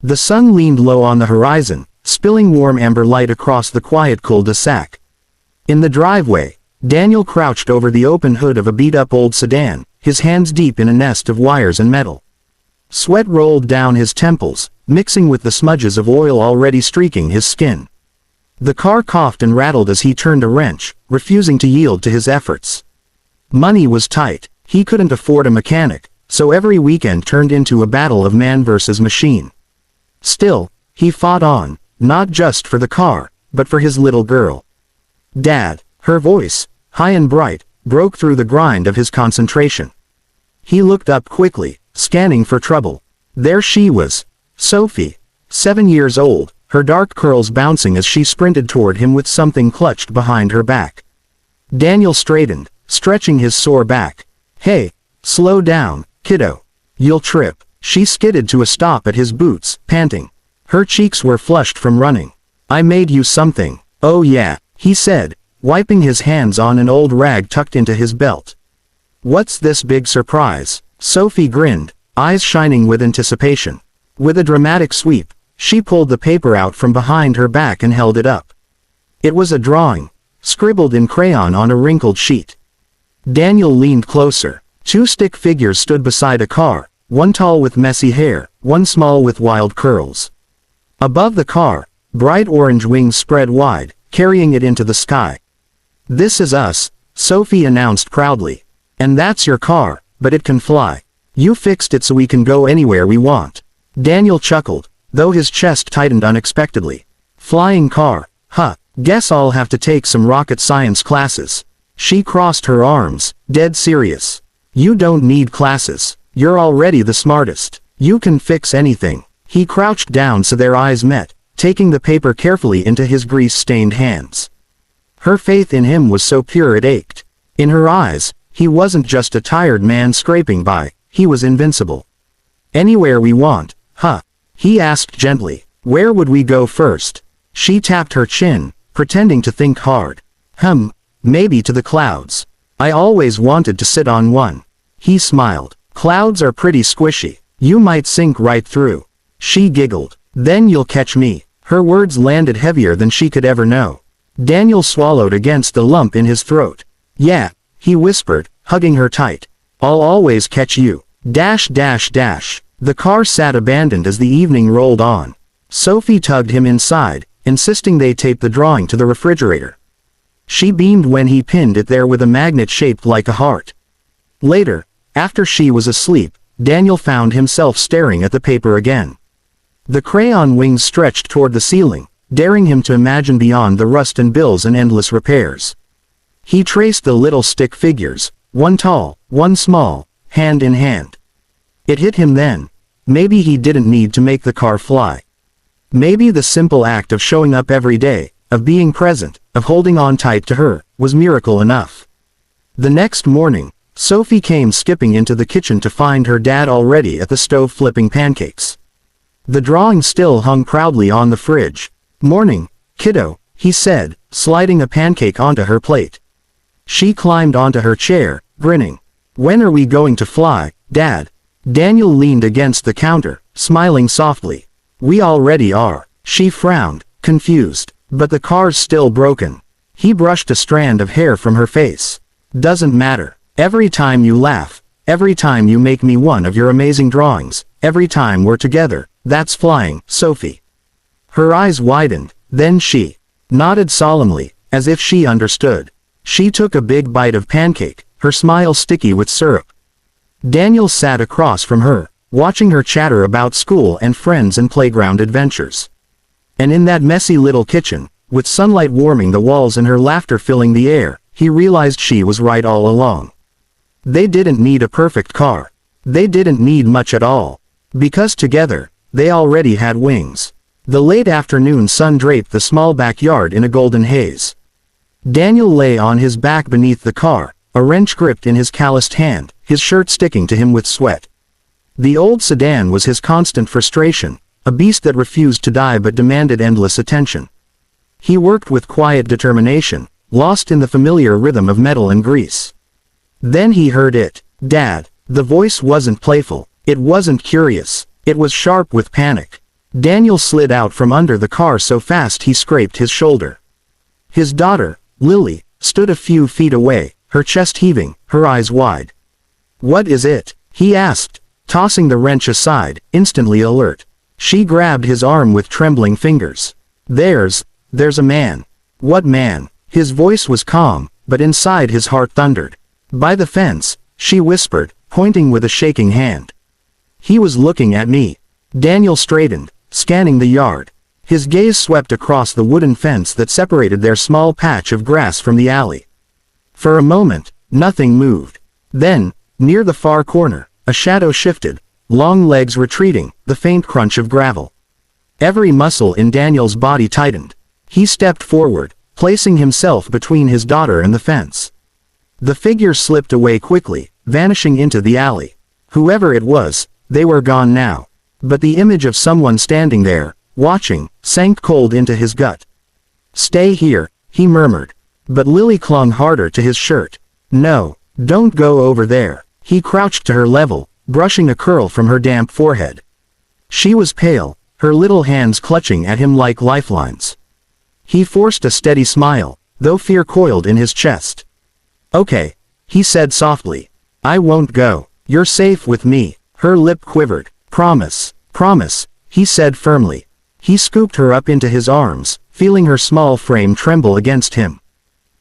The sun leaned low on the horizon, spilling warm amber light across the quiet cul-de-sac. In the driveway, Daniel crouched over the open hood of a beat-up old sedan, his hands deep in a nest of wires and metal. Sweat rolled down his temples, mixing with the smudges of oil already streaking his skin. The car coughed and rattled as he turned a wrench, refusing to yield to his efforts. Money was tight. He couldn't afford a mechanic, so every weekend turned into a battle of man versus machine. Still, he fought on, not just for the car, but for his little girl. "Dad," her voice, high and bright, broke through the grind of his concentration. He looked up quickly, scanning for trouble. There she was, Sophie, 7 years old, her dark curls bouncing as she sprinted toward him with something clutched behind her back. Daniel straightened, stretching his sore back. "Hey, slow down, kiddo. You'll trip." She skidded to a stop at his boots, panting. Her cheeks were flushed from running. "I made you something." "Oh yeah," he said, wiping his hands on an old rag tucked into his belt. "What's this big surprise?" Sophie grinned, eyes shining with anticipation. With a dramatic sweep, she pulled the paper out from behind her back and held it up. It was a drawing, scribbled in crayon on a wrinkled sheet. Daniel leaned closer. 2 stick figures stood beside a car, one tall with messy hair, one small with wild curls. Above the car, bright orange wings spread wide, carrying it into the sky. "This is us," Sophie announced proudly. "And that's your car, but it can fly. You fixed it so we can go anywhere we want." Daniel chuckled, though his chest tightened unexpectedly. "Flying car, huh, guess I'll have to take some rocket science classes." She crossed her arms, dead serious. "You don't need classes. You're already the smartest. You can fix anything." He crouched down so their eyes met, taking the paper carefully into his grease-stained hands. Her faith in him was so pure it ached. In her eyes, he wasn't just a tired man scraping by, he was invincible. "Anywhere we want, huh?" he asked gently. "Where would we go first?" She tapped her chin, pretending to think hard. Maybe to the clouds. I always wanted to sit on one." He smiled. "Clouds are pretty squishy. You might sink right through." She giggled. "Then you'll catch me." Her words landed heavier than she could ever know. Daniel swallowed against the lump in his throat. "Yeah," he whispered, hugging her tight. "I'll always catch you." The car sat abandoned as the evening rolled on. Sophie tugged him inside, insisting they tape the drawing to the refrigerator. She beamed when he pinned it there with a magnet shaped like a heart. Later, after she was asleep, Daniel found himself staring at the paper again. The crayon wings stretched toward the ceiling, daring him to imagine beyond the rust and bills and endless repairs. He traced the little stick figures, one tall, one small, hand in hand. It hit him then. Maybe he didn't need to make the car fly. Maybe the simple act of showing up every day, of being present, of holding on tight to her, was miracle enough. The next morning, Sophie came skipping into the kitchen to find her dad already at the stove flipping pancakes. The drawing still hung proudly on the fridge. "Morning, kiddo," he said, sliding a pancake onto her plate. She climbed onto her chair, grinning. "When are we going to fly, Dad?" Daniel leaned against the counter, smiling softly. "We already are." She frowned, confused. "But the car's still broken." He brushed a strand of hair from her face. "Doesn't matter. Every time you laugh, every time you make me one of your amazing drawings, every time we're together, that's flying, Sophie." Her eyes widened, then she nodded solemnly, as if she understood. She took a big bite of pancake, her smile sticky with syrup. Daniel sat across from her, watching her chatter about school and friends and playground adventures. And in that messy little kitchen, with sunlight warming the walls and her laughter filling the air, he realized she was right all along. They didn't need a perfect car. They didn't need much at all. Because together, they already had wings. The late afternoon sun draped the small backyard in a golden haze. Daniel lay on his back beneath the car, a wrench gripped in his calloused hand, his shirt sticking to him with sweat. The old sedan was his constant frustration, a beast that refused to die but demanded endless attention. He worked with quiet determination, lost in the familiar rhythm of metal and grease. Then he heard it. "Dad." The voice wasn't playful, it wasn't curious, it was sharp with panic. Daniel slid out from under the car so fast he scraped his shoulder. His daughter, Lily, stood a few feet away, her chest heaving, her eyes wide. "What is it?" he asked, tossing the wrench aside, instantly alert. She grabbed his arm with trembling fingers. There's a man." "What man?" His voice was calm, but inside his heart thundered. "By the fence," she whispered, pointing with a shaking hand. "He was looking at me." Daniel straightened, scanning the yard. His gaze swept across the wooden fence that separated their small patch of grass from the alley. For a moment, nothing moved. Then, near the far corner, a shadow shifted, long legs retreating, the faint crunch of gravel. Every muscle in Daniel's body tightened. He stepped forward, placing himself between his daughter and the fence. The figure slipped away quickly, vanishing into the alley. Whoever it was, they were gone now. But the image of someone standing there, watching, sank cold into his gut. "Stay here," he murmured. But Lily clung harder to his shirt. "No, don't go over there." He crouched to her level, brushing a curl from her damp forehead. She was pale, her little hands clutching at him like lifelines. He forced a steady smile, though fear coiled in his chest. "Okay," he said softly. "I won't go. You're safe with me." Her lip quivered. Promise, he said firmly. He scooped her up into his arms, feeling her small frame tremble against him.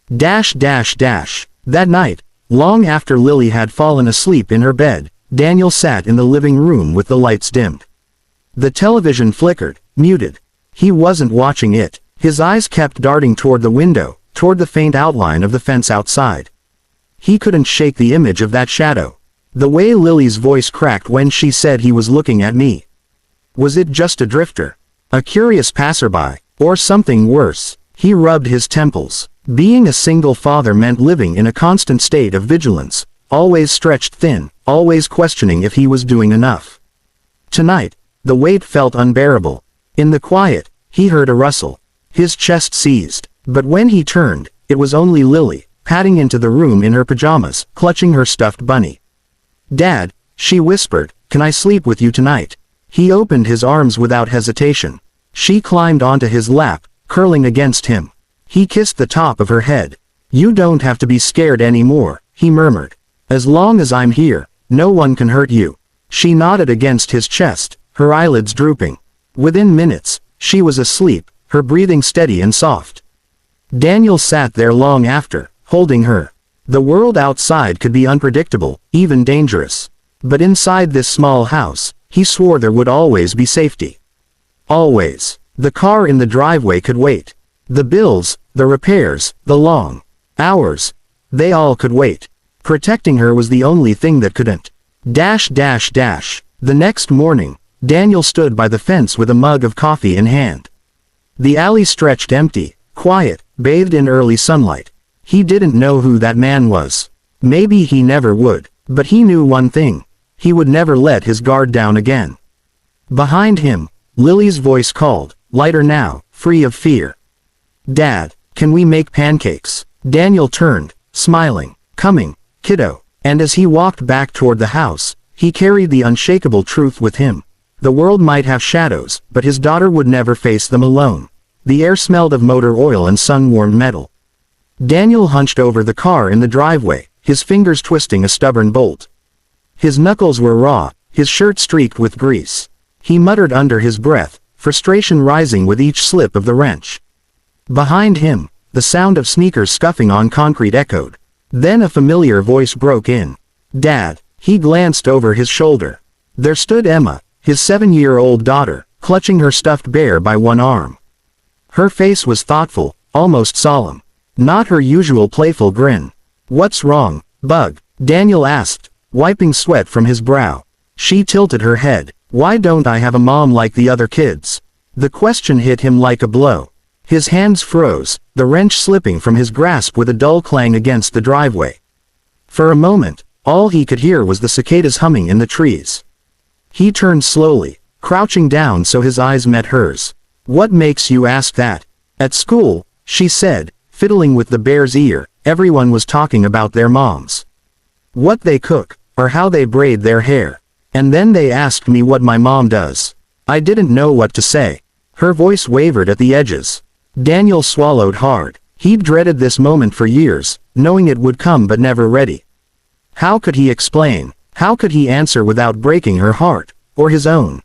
That night, long after Lily had fallen asleep in her bed, Daniel sat in the living room with the lights dimmed. The television flickered, muted. He wasn't watching it. His eyes kept darting toward the window, toward the faint outline of the fence outside. He couldn't shake the image of that shadow. The way Lily's voice cracked when she said he was looking at me. Was it just a drifter? A curious passerby? Or something worse? He rubbed his temples. Being a single father meant living in a constant state of vigilance, always stretched thin, always questioning if he was doing enough. Tonight, the weight felt unbearable. In the quiet, he heard a rustle. His chest seized. But when he turned, it was only Lily, padding into the room in her pajamas, clutching her stuffed bunny. "Dad," she whispered, "can I sleep with you tonight?" He opened his arms without hesitation. She climbed onto his lap, curling against him. He kissed the top of her head. "You don't have to be scared anymore," he murmured. "As long as I'm here, no one can hurt you." She nodded against his chest, her eyelids drooping. Within minutes, she was asleep, her breathing steady and soft. Daniel sat there long after, holding her. The world outside could be unpredictable, even dangerous. But inside this small house, he swore there would always be safety. Always. The car in the driveway could wait. The bills, the repairs, the long hours, they all could wait. Protecting her was the only thing that couldn't. The next morning, Daniel stood by the fence with a mug of coffee in hand. The alley stretched empty, quiet, bathed in early sunlight. He didn't know who that man was. Maybe he never would. But he knew one thing. He would never let his guard down again. Behind him, Lily's voice called, lighter now, free of fear. "Dad, can we make pancakes?" Daniel turned, smiling. "Coming, kiddo." And as he walked back toward the house, he carried the unshakable truth with him. The world might have shadows, but his daughter would never face them alone. The air smelled of motor oil and sun-warmed metal. Daniel hunched over the car in the driveway, his fingers twisting a stubborn bolt. His knuckles were raw, his shirt streaked with grease. He muttered under his breath, frustration rising with each slip of the wrench. Behind him, the sound of sneakers scuffing on concrete echoed. Then a familiar voice broke in. "Dad." He glanced over his shoulder. There stood Emma, his 7-year-old daughter, clutching her stuffed bear by one arm. Her face was thoughtful, almost solemn. Not her usual playful grin. "What's wrong, Bug?" Daniel asked, wiping sweat from his brow. She tilted her head. "Why don't I have a mom like the other kids?" The question hit him like a blow. His hands froze, the wrench slipping from his grasp with a dull clang against the driveway. For a moment, all he could hear was the cicadas humming in the trees. He turned slowly, crouching down so his eyes met hers. "What makes you ask that?" "At school," she said, fiddling with the bear's ear, "everyone was talking about their moms. What they cook, or how they braid their hair. And then they asked me what my mom does." I didn't know what to say. Her voice wavered at the edges. Daniel swallowed hard. He'd dreaded this moment for years, knowing it would come but never ready. How could he explain? How could he answer without breaking her heart, or his own?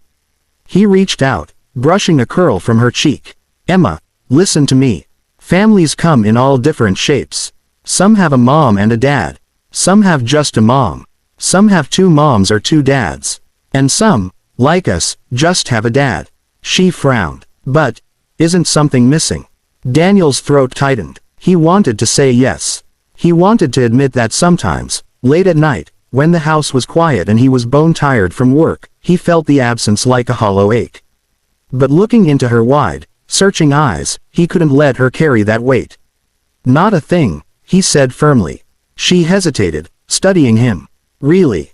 He reached out, brushing a curl from her cheek. Emma, listen to me. Families come in all different shapes. Some have a mom and a dad. Some have just a mom. Some have 2 moms or 2 dads. And some, like us, just have a dad. She frowned. But, isn't something missing? Daniel's throat tightened. He wanted to say yes. He wanted to admit that sometimes, late at night, when the house was quiet and he was bone-tired from work, he felt the absence like a hollow ache. But looking into her wide, searching eyes, he couldn't let her carry that weight. Not a thing, he said firmly. She hesitated, studying him. Really,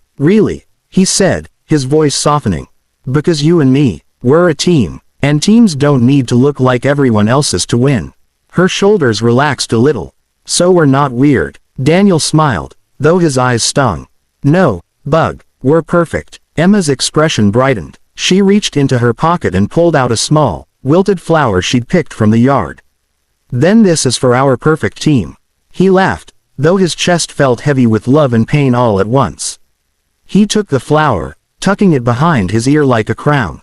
he said, his voice softening. Because you and me, we're a team, and teams don't need to look like everyone else's to win. Her shoulders relaxed a little. So we're not weird. Daniel smiled, though his eyes stung. No, Bug, we're perfect. Emma's expression brightened. She reached into her pocket and pulled out a small, wilted flower she'd picked from the yard. Then this is for our perfect team. He laughed, though his chest felt heavy with love and pain all at once. He took the flower, tucking it behind his ear like a crown.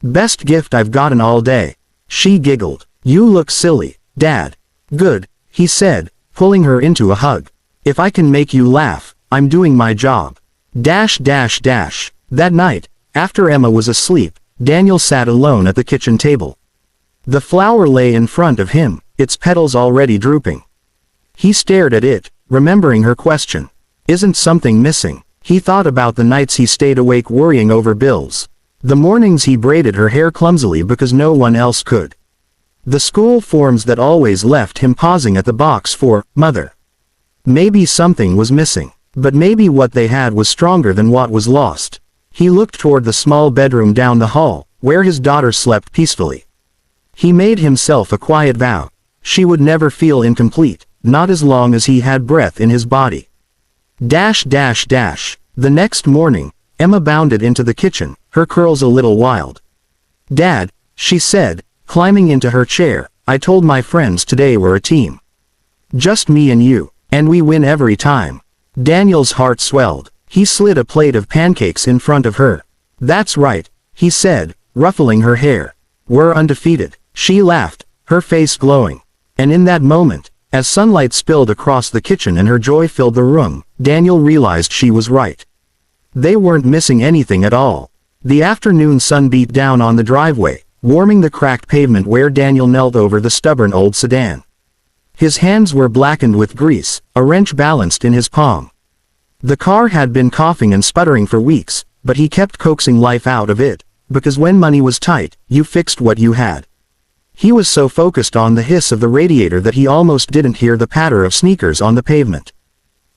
Best gift I've gotten all day. She giggled. You look silly, Dad. Good, he said, pulling her into a hug. If I can make you laugh, I'm doing my job. That night, after Emma was asleep, Daniel sat alone at the kitchen table. The flower lay in front of him, its petals already drooping. He stared at it, remembering her question. Isn't something missing? He thought about the nights he stayed awake worrying over bills. The mornings he braided her hair clumsily because no one else could. The school forms that always left him pausing at the box for mother. Maybe something was missing, but maybe what they had was stronger than what was lost. He looked toward the small bedroom down the hall, where his daughter slept peacefully. He made himself a quiet vow. She would never feel incomplete, not as long as he had breath in his body. The next morning, Emma bounded into the kitchen, her curls a little wild. Dad, she said, climbing into her chair, I told my friends today we're a team. Just me and you, and we win every time. Daniel's heart swelled. He slid a plate of pancakes in front of her. That's right, he said, ruffling her hair. We're undefeated. She laughed, her face glowing. And in that moment, as sunlight spilled across the kitchen and her joy filled the room, Daniel realized she was right. They weren't missing anything at all. The afternoon sun beat down on the driveway, warming the cracked pavement where Daniel knelt over the stubborn old sedan. His hands were blackened with grease, a wrench balanced in his palm. The car had been coughing and sputtering for weeks, but he kept coaxing life out of it, because when money was tight, you fixed what you had. He was so focused on the hiss of the radiator that he almost didn't hear the patter of sneakers on the pavement.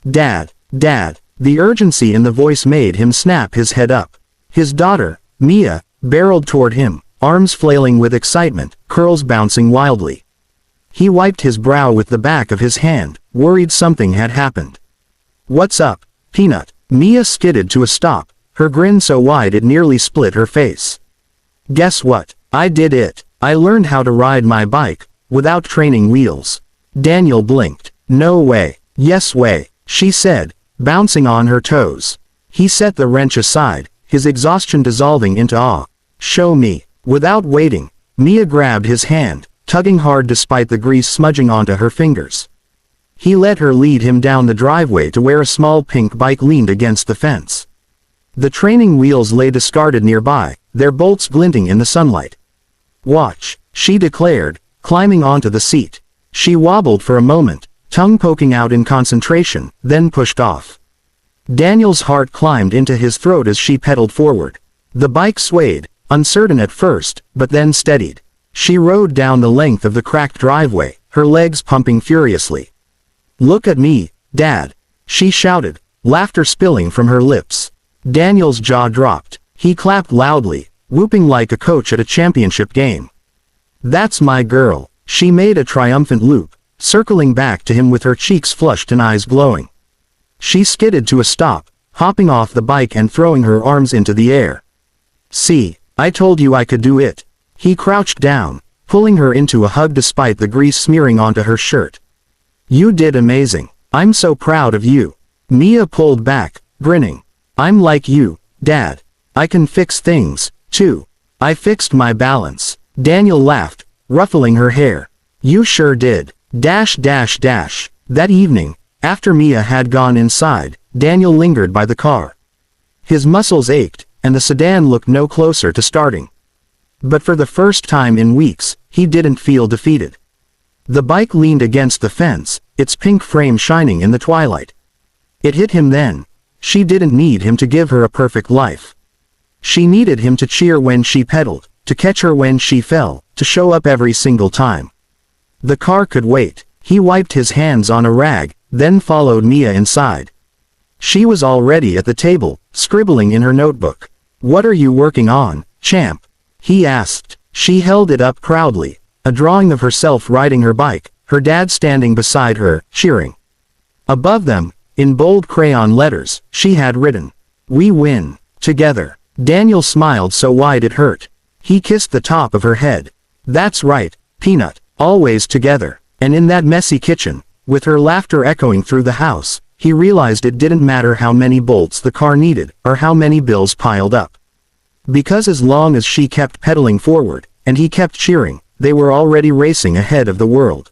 Dad, the urgency in the voice made him snap his head up. His daughter, Mia, barreled toward him, arms flailing with excitement, curls bouncing wildly. He wiped his brow with the back of his hand, worried something had happened. What's up, Peanut? Mia skidded to a stop, her grin so wide it nearly split her face. Guess what? I did it. I learned how to ride my bike, without training wheels. Daniel blinked. No way. Yes way, she said, bouncing on her toes. He set the wrench aside, his exhaustion dissolving into awe. Show me. Without waiting, Mia grabbed his hand, tugging hard despite the grease smudging onto her fingers. He let her lead him down the driveway to where a small pink bike leaned against the fence. The training wheels lay discarded nearby, their bolts glinting in the sunlight. Watch, she declared, climbing onto the seat. She wobbled for a moment, tongue poking out in concentration, then pushed off. Daniel's heart climbed into his throat as she pedaled forward. The bike swayed, uncertain at first, but then steadied. She rode down the length of the cracked driveway, her legs pumping furiously. Look at me, Dad, she shouted, laughter spilling from her lips. Daniel's jaw dropped. He clapped loudly, whooping like a coach at a championship game. That's my girl. She made a triumphant loop, circling back to him with her cheeks flushed and eyes glowing. She skidded to a stop, hopping off the bike and throwing her arms into the air. See, I told you I could do it. He crouched down, pulling her into a hug despite the grease smearing onto her shirt. You did amazing. I'm so proud of you. Mia pulled back, grinning. I'm like you, Dad. I can fix things, too. I fixed my balance. Daniel laughed, ruffling her hair. You sure did. That evening, after Mia had gone inside, Daniel lingered by the car. His muscles ached, and the sedan looked no closer to starting. But for the first time in weeks, he didn't feel defeated. The bike leaned against the fence, its pink frame shining in the twilight. It hit him then. She didn't need him to give her a perfect life. She needed him to cheer when she pedaled, to catch her when she fell, to show up every single time. The car could wait. He wiped his hands on a rag, then followed Mia inside. She was already at the table, scribbling in her notebook. What are you working on, champ? He asked. She held it up proudly, a drawing of herself riding her bike, her dad standing beside her, cheering. Above them, in bold crayon letters, she had written, "We win, together." Daniel smiled so wide it hurt. He kissed the top of her head. That's right, Peanut, always together. And in that messy kitchen, with her laughter echoing through the house, he realized it didn't matter how many bolts the car needed, or how many bills piled up. Because as long as she kept pedaling forward, and he kept cheering, they were already racing ahead of the world.